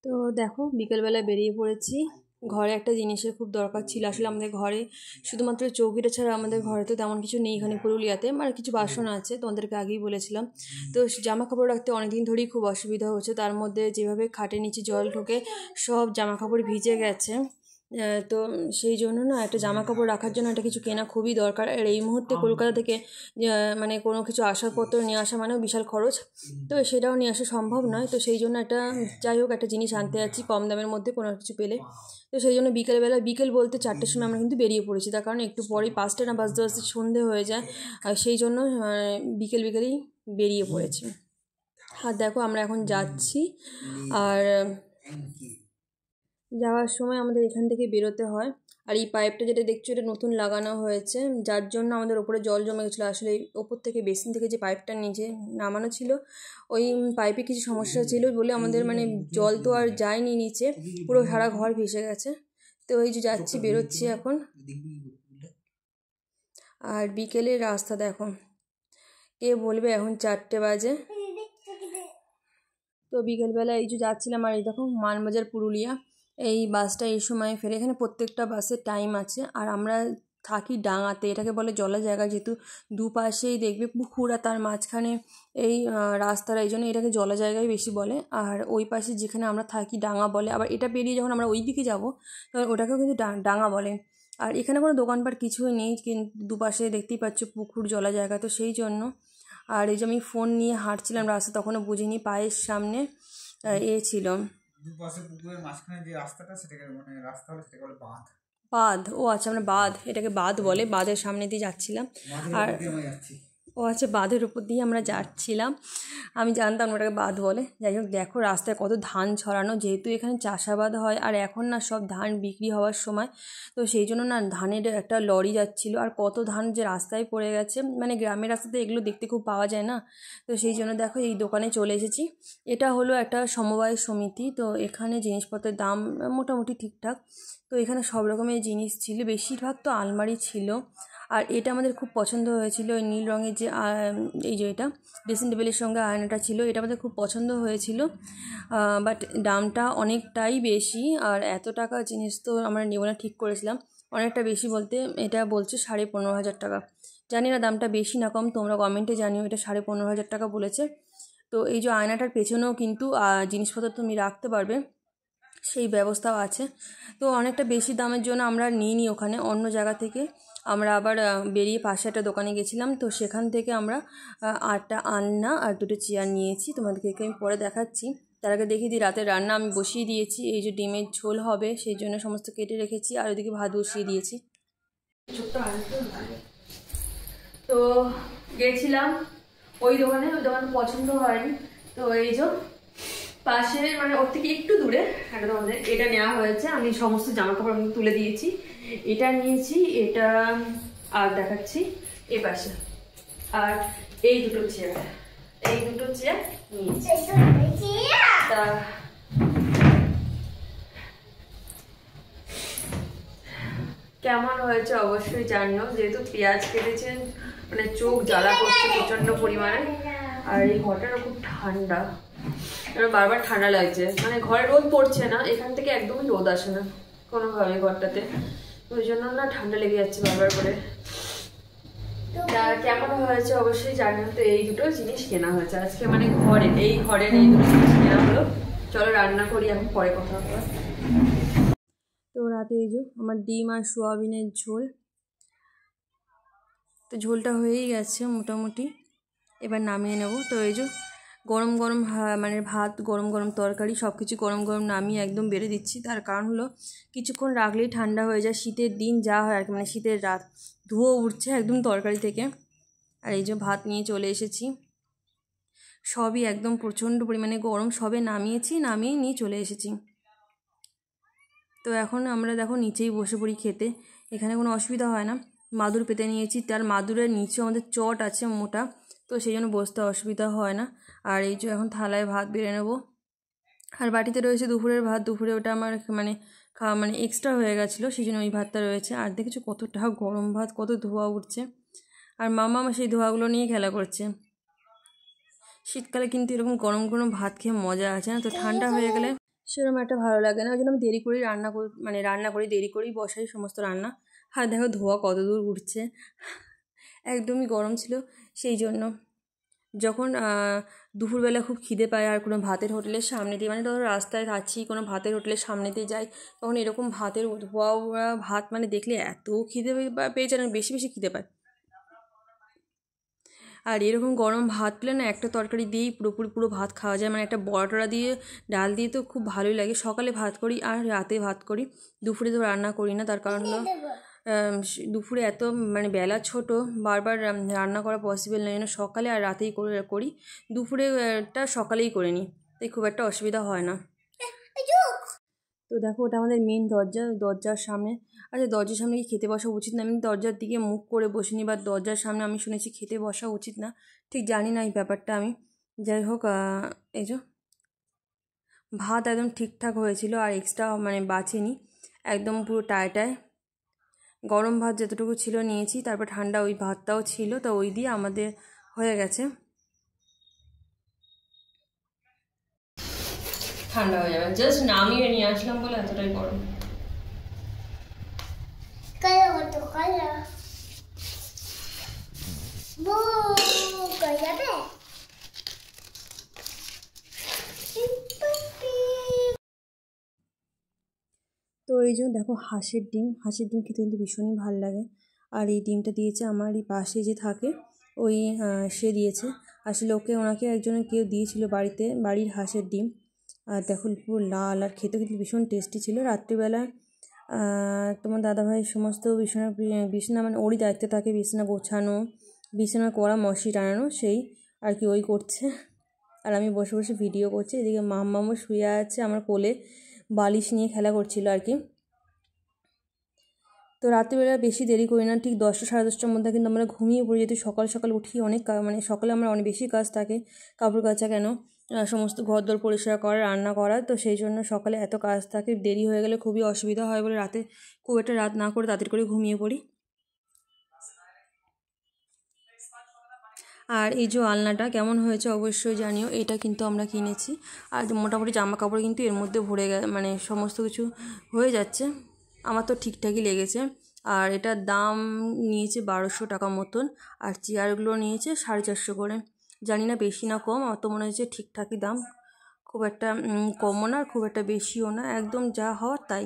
তো দেখো বিকেলবেলা বেরিয়ে পড়েছি। ঘরে একটা জিনিসের খুব দরকার ছিল। আসলে আমাদের ঘরে শুধুমাত্র চৌকিটা ছাড়া আমাদের ঘরে তো তেমন কিছু নেই এখানে পুরুলিয়াতে, মানে কিছু বাসন আছে, তোমাদেরকে আগেই বলেছিলাম। তো জামা কাপড় রাখতে অনেকদিন ধরেই খুব অসুবিধা হচ্ছে। তার মধ্যে যেভাবে খাটের নিচে জল ঢোকে সব জামা কাপড় ভিজে গেছে। তো সেই জন্য না একটা জামা কাপড় রাখার জন্য একটা কিছু কেনা খুবই দরকার। আর এই মুহূর্তে কলকাতা থেকে মানে কোনো কিছু আসবাবপত্র নিয়ে আসা মানেও বিশাল খরচ। তো সেটাও নিয়ে আসা সম্ভব নয়। তো সেই জন্য একটা যাই হোক একটা জিনিস আনতে যাচ্ছি কম দামের মধ্যে কোনো কিছু পেলে। তো সেই জন্য বিকেলবেলা, বিকেল বলতে 4টের সময় আমরা কিন্তু বেরিয়ে পড়েছি। তার কারণ একটু পরেই 5টা না বাজতে বাজতে সন্ধে হয়ে যায়। আর সেই জন্য বিকেলেই বেরিয়ে পড়েছি। আর দেখো আমরা এখন যাচ্ছি। আর যাওয়ার সময় আমাদের এখান থেকে বেরোতে হয়। আর এই পাইপটা যেটা দেখছো এটা নতুন লাগানো হয়েছে, যার জন্য আমাদের ওপরে জল জমে গেছিলো। আসলে ওপর থেকে বেসিন থেকে যে পাইপটা নিচে নামানো ছিল ওই পাইপে কিছু সমস্যা ছিল বলে আমাদের মানে জল তো আর যায়নি নিচে, পুরো সারা ঘর ভেসে গেছে। তো এই যে যাচ্ছি, বেরোচ্ছি এখন। আর বিকেলের রাস্তা দেখো, কে বলবে এখন 4টে বাজে। তো বিকেলবেলা এই যে যাচ্ছিলাম। আর এই দেখো মানবাজার পুরুলিয়া, এই বাসটা এই সময় ফেরে। এখানে প্রত্যেকটা বাসের টাইম আছে। আর আমরা থাকি ডাঙাতে, এটাকে বলে জলা জায়গা, যেহেতু দুপাশেই দেখবে পুকুর আর তার মাঝখানে এই রাস্তাটা, এই জন্য এটাকে জলা জায়গায় বেশি বলে। আর ওই পাশে যেখানে আমরা থাকি ডাঙা বলে। আবার এটা পেরিয়ে যখন আমরা ওই দিকে যাবো তখন ওটাকেও কিন্তু ডাঙা বলে। আর এখানে কোনো দোকানপাট কিছুই নেই, কিন্তু দুপাশে দেখতেই পাচ্ছ পুকুর জলা জায়গা, তো সেই জন্য। আর এই যে আমি ফোন নিয়ে হাঁটছিলাম রাস্তা, তখনও বুঝিনি পায়ের সামনে ছিল দুপাশে পুকুরের মাঝখানে যে রাস্তাটা, সেটাকে মানে রাস্তা হলে সেটাকে বলে বাঁধ। বাঁধ, ও আচ্ছা, আমরা বাঁধ, এটাকে বাঁধ বলে। বাঁধের সামনে দিয়ে যাচ্ছিলাম। আর ও আচ্ছা, বাঁধের উপর দিয়ে আমরা যাচ্ছিলাম। আমি জানতাম ওটাকে বাঁধ বলে। যাই হোক দেখো রাস্তায় কত ধান ছড়ানো, যেহেতু এখানে চাষাবাদ হয় আর এখন না সব ধান বিক্রি হওয়ার সময়। তো সেই জন্য না ধানের একটা লরি যাচ্ছিলো, আর কত ধান যে রাস্তায় পড়ে গেছে। মানে গ্রামের রাস্তাতে এগুলো দেখতে খুব পাওয়া যায় না। তো সেই জন্য দেখো এই দোকানে চলে এসেছি। এটা হলো একটা সমবায় সমিতি। তো এখানে জিনিসপত্রের দাম মোটামুটি ঠিকঠাক। তো এখানে সব রকমের জিনিস ছিল, বেশিরভাগ তো আলমারি ছিল। আর এটা আমাদের খুব পছন্দ হয়েছিল, ওই নীল রঙের যে এই যে এটা ড্রেসিং টেবিলের সঙ্গে আয়নাটা ছিল, এটা আমাদের খুব পছন্দ হয়েছিল। বাট দামটা অনেকটাই বেশি। আর এত টাকা জিনিস তো আমরা নেব না ঠিক করেছিলাম। অনেকটা বেশি বলতে এটা বলছে 15,500 টাকা। জানি না দামটা বেশি না কম, তোমরা কমেন্টে জানিও। এটা 15,500 টাকা বলেছে। তো এই যে আয়নাটার পেছনেও কিন্তু জিনিসপত্র তুমি রাখতে পারবে, সেই ব্যবস্থাও আছে। তো অনেকটা বেশি দামের জন্য আমরা নিইনি ওখানে, অন্য জায়গা থেকে আমরা আবার বেরিয়ে পাশে একটা দোকানে গেছিলাম। তো সেখান থেকে আমরা 8টা আলনা আর 2টো চেয়ার নিয়েছি। তোমাদেরকে আমি পরে দেখাচ্ছি। তার আগে দেখিয়ে দিই রাতের রান্না আমি বসিয়ে দিয়েছি। এই যে ডিমের ঝোল হবে সেই জন্য সমস্ত কেটে রেখেছি, আর ওইদিকে ভাত বসিয়ে দিয়েছি। তো গেছিলাম ওই দোকানে, ওই দোকান পছন্দ হয়নি। তো এই যে পাশে মানে ওর থেকে একটু দূরে একটা তোমাদের এটা নেওয়া হয়েছে। আমি সমস্ত জামা কাপড় আমি তুলে দিয়েছি। এটা নিয়েছি, এটা আর দেখাচ্ছি এই পাশে। আর এই দুটো চেয়ার নিয়েছি। তা কেমন হয়েছে অবশ্যই জানিও। যেহেতু পেঁয়াজ কেটেছেন মানে চোখ জ্বালা করছে প্রচন্ড পরিমাণে। আর এই ঘরটাও খুব ঠান্ডা, বারবার ঠান্ডা লাগছে। মানে ঘরে রোদ পড়ছে না, এখান থেকে একদমই রোদ আসে না কোনোভাবে ঘরটাতে, ওই জন্য না ঠান্ডা লেগে যাচ্ছে বারবার করে। কেমন হয়েছে অবশ্যই জানিও। তো এই দুটো জিনিস কেনা হয়েছে আজকে, মানে ঘরের এই দুটো জিনিস কেনা হলো। চলো রান্না করি, এখন পরে কথা হবে। তো রাতে এই যে আমার ডিম আর সোয়াবিনের ঝোল, তো ঝোলটা হয়েই গেছে মোটামুটি, এবার নামিয়ে নেব। তো এই যে গরম গরম মানে ভাত, গরম গরম তরকারি, সব কিছু গরম গরম নামিয়ে একদম বেড়ে দিচ্ছি। তার কারণ হলো কিছুক্ষণ রাখলেই ঠান্ডা হয়ে যায়। শীতের দিন যা হয় আর কি, মানে শীতের রাত, ধুয়ো উঠছে একদম তরকারি থেকে। আর এই যে ভাত নিয়ে চলে এসেছি, সবই একদম প্রচণ্ড পরিমাণে গরম, সবে নামিয়ে নিয়ে চলে এসেছি। তো এখন আমরা দেখো নিচেই বসে পড়ি খেতে, এখানে কোনো অসুবিধা হয় না। মাদুর পেতে নিয়েছি, তার মাদুরের নিচে আমাদের চট আছে মোটা, তো সেই জন্য বসতে অসুবিধা হয় না। আর এই যে এখন থালায় ভাত বেড়ে নেবো। আর বাটিতে রয়েছে দুপুরের ভাত, দুপুরে ওটা আমার মানে খাওয়া মানে এক্সট্রা হয়ে গেছিলো, সেই জন্য ওই ভাতটা রয়েছে। আর দেখেছো কতটা গরম ভাত, কত ধোঁয়া উঠছে। আর মামা আমার সেই ধোঁয়াগুলো নিয়ে খেলা করছে। শীতকালে কিন্তু এরকম গরম গরম ভাত খেয়ে মজা আছে না, তো ঠান্ডা হয়ে গেলে সেরকম একটা ভালো লাগে না, ওই জন্য আমি দেরি করেই রান্না করি দেরি করেই বসাই সমস্ত রান্না। আর দেখো ধোয়া কত দূর উঠছে, একদমই গরম ছিল সেই জন্য। যখন দুপুরবেলা খুব খিদে পায় আর কোনো ভাতের হোটেলের সামনে দিয়ে, মানে ধরো রাস্তায় যাচ্ছি কোনো ভাতের হোটেলের সামনে দিয়ে যাই, তখন এরকম ভাতের ধোয়া ওড়া ভাত মানে দেখলে এত খিদে পেয়ে যায় না, বেশি বেশি খিদে পায়। আর এরকম গরম ভাত পেলে না একটা তরকারি দিয়েই পুরো ভাত খাওয়া যায়, মানে একটা বড়া দিয়ে ডাল দিয়ে তো খুব ভালোই লাগে। সকালে ভাত করি আর রাতে ভাত করি, দুপুরে তো রান্না করি না, তার কারণ হলো দুপুরে এত মানে বেলা ছোট, বারবার রান্না করা পসিবল নয়, জন্য সকালে আর রাতেই করি। দুপুরেটা সকালেই করে নিই, তাই খুব একটা অসুবিধা হয় না। তো দেখো ওটা আমাদের মেন দরজার সামনে। আচ্ছা দরজার সামনে কি খেতে বসা উচিত না? আমি দরজার দিকে মুখ করে বসিনি, বা দরজার সামনে আমি শুনেছি খেতে বসা উচিত না, ঠিক জানি না এই ব্যাপারটা আমি। যাই হোক, এই যে ভাত একদম ঠিকঠাক হয়েছিল, আর এক্সট্রা মানে বাঁচেনি, একদম পুরো টায় গরম ভাত যতটুকু ছিল নিয়েছি, তারপর ঠান্ডা ওই ভাতটাও ছিল, তো ওই দিয়ে আমাদের হয়ে গেছে। ঠান্ডা হয়ে যাবে, জাস্ট নামিয়ে নিয়ে আসলাম বলে এতটাই গরম। তো এই যে দেখো হাঁসের ডিম খেতে কিন্তু ভীষণই ভালো লাগে। আর এই ডিমটা দিয়েছে আমার এই পাশে যে থাকে ওই সে দিয়েছে, আসলে ওনাকে একজনের কেউ দিয়েছিল বাড়ির হাঁসের ডিম। আর দেখো পুরো লাল, আর খেতে কিন্তু ভীষণ টেস্টি ছিল। রাত্রিবেলা তোমার দাদাভাই সমস্ত বিছানা মানে ওরই দায়িত্বে থাকে, বিছানা গোছানো, বিছানা করা, মশি টানানো, সেই আর কি ওই করছে। আর আমি বসে বসে ভিডিও করছি, এদিকে মাম্মামও শুয়ে আছে আমার কোলে, বালিশ নিয়ে খেলা করছিল আর কি। তো রাত্রিবেলা বেশি দেরি করি না, ঠিক 10টা সাড়ে 10টার মধ্যে কিন্তু আমরা ঘুমিয়ে পড়ি, যেহেতু সকাল সকাল উঠি অনেক মানে সকালে আমার অনেক বেশি কাজ থাকে, কাপড় কাচা কেন সমস্ত ঘরদোর পরিষ্কার করা, রান্না করা, তো সেই জন্য সকালে এত কাজ থাকে, দেরি হয়ে গেলে খুবই অসুবিধা হয় বলে রাতে খুব একটা রাত না করে তাড়াতাড়ি করে ঘুমিয়ে পড়ি। আর এই যে আলনাটা কেমন হয়েছে অবশ্যই জানিও, এটা কিন্তু আমরা কিনেছি। আর মোটামুটি জামা কাপড় কিন্তু এর মধ্যে ভরে মানে সমস্ত কিছু হয়ে যাচ্ছে, আমার তো ঠিকঠাকই লেগেছে। আর এটার দাম নিয়েছে 1200 টাকা মতন, আর চেয়ারগুলো নিয়েছে 450 করে, জানি না বেশি না কম, অত মনে হচ্ছে ঠিকঠাকই দাম, খুব একটা কমও না খুব একটা বেশিও না, একদম যা হওয়ার তাই।